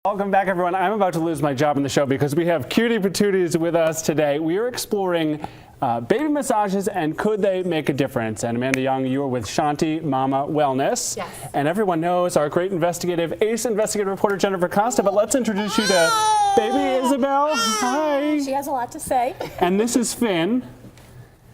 Welcome back, everyone. I'm about to lose my job in the show because we have Cutie Patooties with us today. We are exploring baby massages and could they make a difference? And Amanda Young, you are with Shanti Mama Wellness. Yes. And everyone knows our great investigative reporter Jennifer Costa, but let's introduce you to baby Isabel. Hi. She has a lot to say. And this is Finn,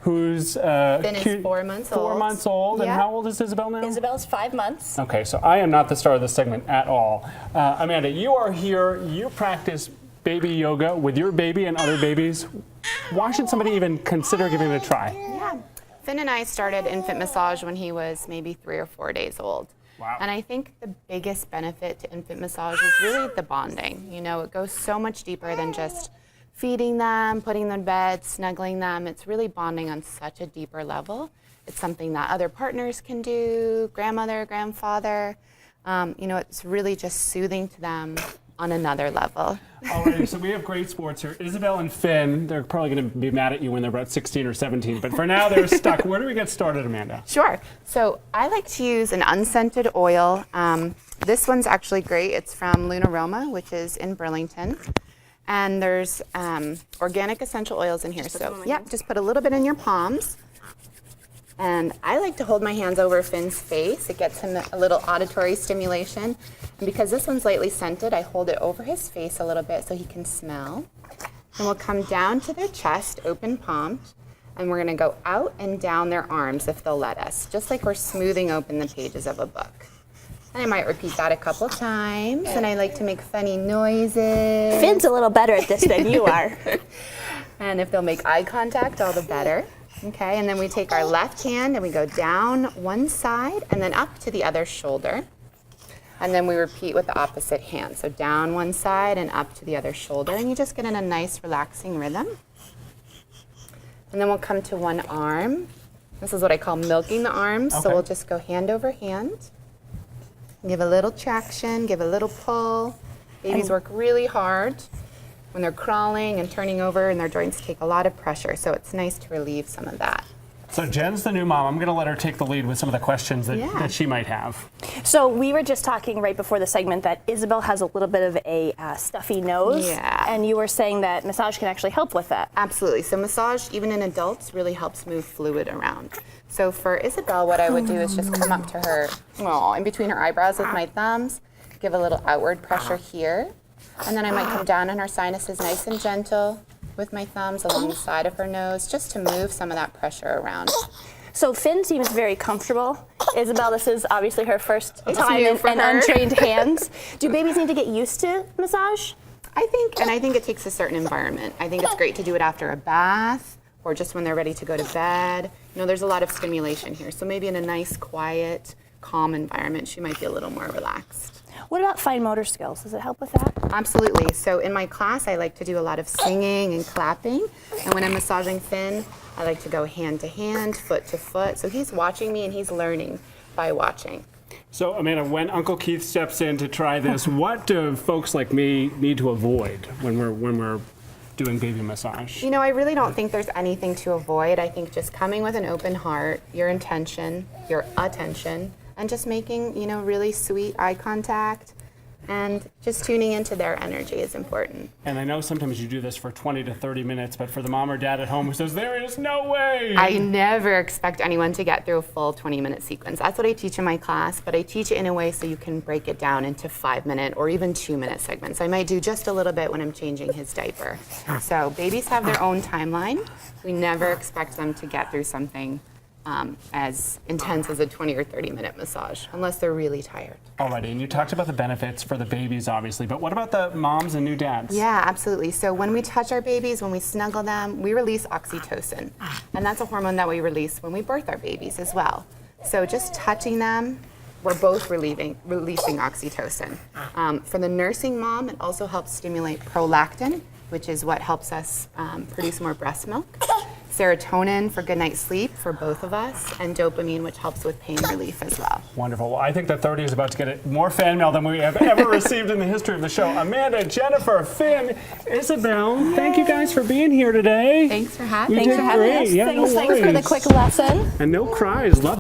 who's Finn is 4 months old. 4 months old. And Yeah. how old is Isabel now? Isabel's 5 months. Okay, so I am not the star of this segment at all. Amanda, you are here. You practice baby yoga with your baby and other babies. Why should somebody even consider giving it a try? Yeah. Finn and I started infant massage when he was maybe 3 or 4 days old. Wow. And I think the biggest benefit to infant massage is really the bonding. You know, it goes so much deeper than just feeding them, putting them in bed, snuggling them. It's really bonding on such a deeper level. It's something that other partners can do, grandmother, grandfather. You know, it's really just soothing to them on another level. Alrighty, so we have great sports here. Isabel and Finn, they're probably going to be mad at you when they're about 16 or 17, but for now they're stuck. Where do we get started, Amanda? Sure. So I like to use an unscented oil. This one's actually great. It's from Luna Roma, which is in Burlington. And there's organic essential oils in here. So yeah, just put a little bit in your palms. And I like to hold my hands over Finn's face. It gets him a little auditory stimulation. And because this one's lightly scented, I hold it over his face a little bit so he can smell. And we'll come down to their chest, open palmed. And we're gonna go out and down their arms if they'll let us, just like we're smoothing open the pages of a book. And I might repeat that a couple times, and I like to make funny noises. Finn's a little better at this than you are. And if they'll make eye contact, all the better. Okay, and then we take our left hand and we go down one side and then up to the other shoulder. And then we repeat with the opposite hand. So down one side and up to the other shoulder, and you just get in a nice relaxing rhythm. And then we'll come to one arm. This is what I call milking the arms. Okay. So we'll just go hand over hand. Give a little traction, give a little pull. Babies work really hard when they're crawling and turning over, and their joints take a lot of pressure, so it's nice to relieve some of that. So Jen's the new mom. I'm going to let her take the lead with some of the questions that, Yeah. that she might have. So we were just talking right before the segment that Isabel has a little bit of a stuffy nose. Yeah. And you were saying that massage can actually help with that. Absolutely. So massage, even in adults, really helps move fluid around. So for Isabel, what I would do is just come up to her, in between her eyebrows with my thumbs, give a little outward pressure here, and then I might come down on her sinuses nice and gentle with my thumbs along the side of her nose, just to move some of that pressure around. So Finn seems very comfortable. Isabel, this is obviously her first time new in for her. untrained hands. Do babies need to get used to massage? I think it takes a certain environment. I think it's great to do it after a bath or just when they're ready to go to bed. You know, there's a lot of stimulation here. So maybe in a nice, quiet, calm environment, she might be a little more relaxed. What about fine motor skills? Does it help with that? Absolutely. So in my class, I like to do a lot of singing and clapping. And when I'm massaging Finn, I like to go hand to hand, foot to foot. So he's watching me and he's learning by watching. So Amanda, when Uncle Keith steps in to try this, what do folks like me need to avoid when we're doing baby massage? You know, I really don't think there's anything to avoid. I think just coming with an open heart, your intention, your attention, and just making, you know, really sweet eye contact and just tuning into their energy is important. And I know sometimes you do this for 20 to 30 minutes, but for the mom or dad at home who says, there is no way. I never expect anyone to get through a full 20-minute sequence. That's what I teach in my class, but I teach it in a way so you can break it down into 5-minute or even 2-minute segments. I might do just a little bit when I'm changing his diaper. So babies have their own timeline. We never expect them to get through something as intense as a 20 or 30-minute massage, unless they're really tired. Alrighty, and you talked about the benefits for the babies, obviously, but what about the moms and new dads? Yeah, absolutely. So when we touch our babies, when we snuggle them, we release oxytocin. And that's a hormone that we release when we birth our babies as well. So just touching them, we're both releasing oxytocin. For the nursing mom, it also helps stimulate prolactin, which is what helps us produce more breast milk. Serotonin for good night's sleep for both of us, and dopamine, which helps with pain relief as well. Wonderful. Well, I think that 30 is about to get more fan mail than we have ever received in the history of the show. Amanda, Jennifer, Finn, Isabel, thank you guys for being here today. Thanks for having You me. did great. Yeah, no Thanks for the worries. quick lesson. And no cries. Love